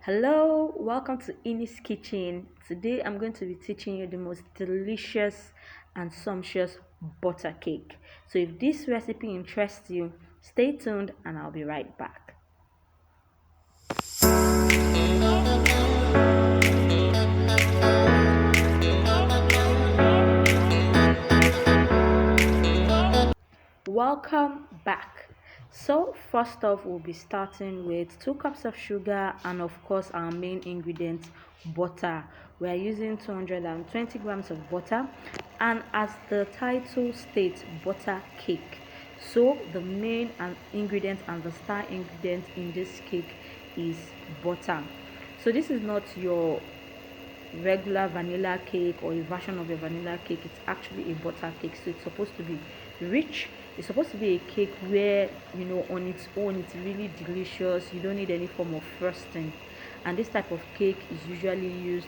Hello, welcome to Ini's Kitchen. Today I'm going to be teaching you the most delicious and sumptuous butter cake. So if this recipe interests you, stay tuned and I'll be right back. Welcome back. So first off, we'll be starting with 2 cups of sugar and of course our main ingredient, butter. We are using 220 grams of butter, and as the title states, butter cake. So the main ingredient and the star ingredient in this cake is butter. So this is not your regular vanilla cake or a version of a vanilla cake. It's actually a butter cake, so it's supposed to be rich. It's supposed to be a cake where, on its own it's really delicious. You don't need any form of frosting, and this type of cake is usually used,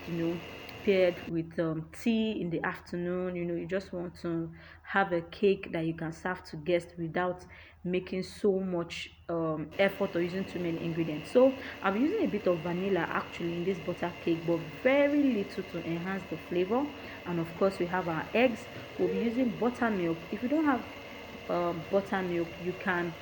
paired with tea in the afternoon. You just want to have a cake that you can serve to guests without making so much effort or using too many ingredients. So I'll be using a bit of vanilla actually in this butter cake, but very little to enhance the flavor. And of course we have our eggs. We'll be using buttermilk. If you don't have buttermilk, you can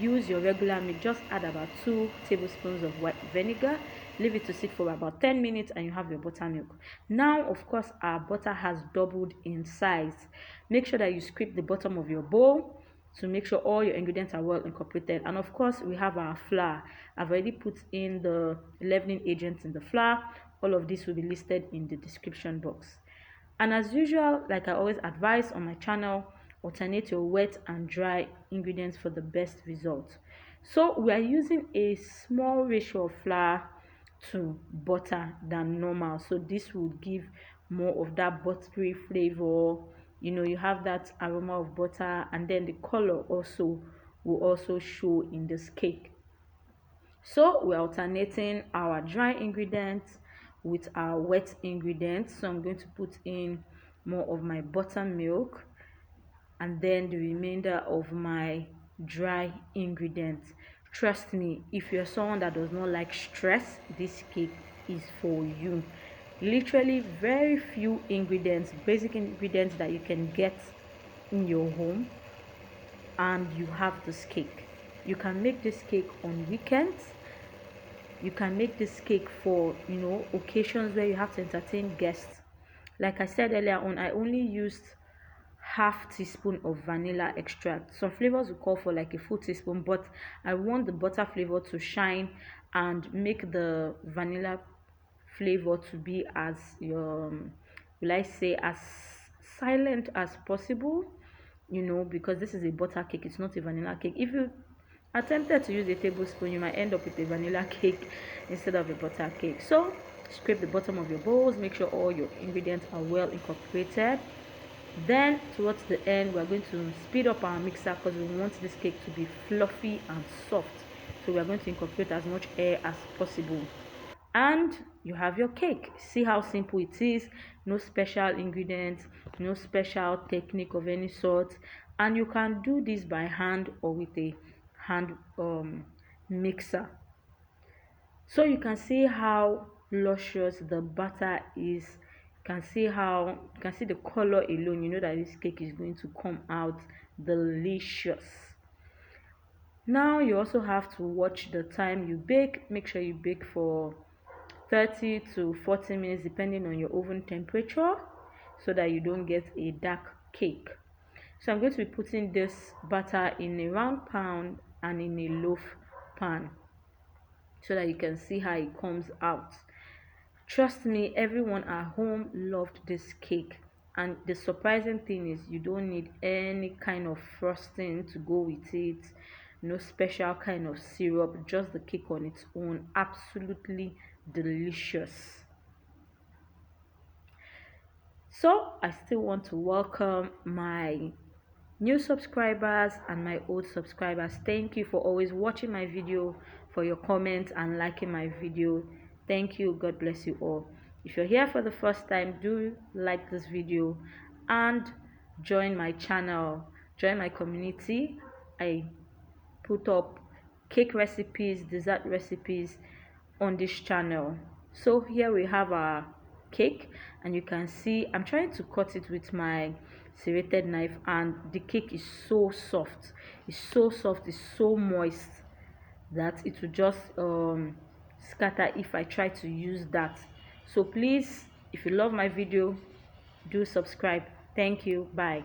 use your regular milk. Just add about 2 tablespoons of white vinegar, leave it to sit for about 10 minutes, and you have your buttermilk. Now of course our butter has doubled in size. Make sure that you scrape the bottom of your bowl to make sure all your ingredients are well incorporated. And of course we have our flour. I've already put in the leavening agents in the flour. All of this will be listed in the description box. And as usual, like I always advise on my channel, alternate your wet and dry ingredients for the best result. So we are using a small ratio of flour to butter than normal, so this will give more of that buttery flavor. You have that aroma of butter, and then the color also will also show in this cake. So we're alternating our dry ingredients with our wet ingredients. So I'm going to put in more of my buttermilk and then the remainder of my dry ingredients. Trust me, if you're someone that does not like stress, this cake is for you. Literally very few ingredients, basic ingredients that you can get in your home, and you have this cake. You can make this cake on weekends. You can make this cake for occasions where you have to entertain guests. Like I said earlier on, I only used half teaspoon of vanilla extract. Some flavors will call for like a full teaspoon, but I want the butter flavor to shine and make the vanilla flavor to be as will I say, as silent as possible, because this is a butter cake, it's not a vanilla cake. If you attempted to use a tablespoon, you might end up with a vanilla cake instead of a butter cake. So scrape the bottom of your bowls, make sure all your ingredients are well incorporated. Then towards the end, we're going to speed up our mixer because we want this cake to be fluffy and soft. So we're going to incorporate as much air as possible, and you have your cake. See how simple it is. No special ingredients, no special technique of any sort, and you can do this by hand or with a hand mixer. So you can see how luscious the butter is. You can see the color alone. You know that this cake is going to come out delicious. Now you also have to watch the time you bake. Make sure you bake for 30 to 40 minutes depending on your oven temperature, so that you don't get a dark cake. So I'm going to be putting this butter in a round pan and in a loaf pan so that you can see how it comes out. Trust me, everyone at home loved this cake, and the surprising thing is you don't need any kind of frosting to go with it. No special kind of syrup, just the cake on its own. Absolutely delicious. So I still want to welcome my new subscribers and my old subscribers. Thank you for always watching my video, for your comments and liking my video. Thank you. God bless you all. If you're here for the first time, do like this video and join my channel, join my community. I put up cake recipes, dessert recipes, on this channel. So here we have our cake, and you can see I'm trying to cut it with my serrated knife, and the cake is so soft. It's so soft, it's so moist that it will just scatter if I try to use that. So please, if you love my video, do subscribe. Thank you. Bye.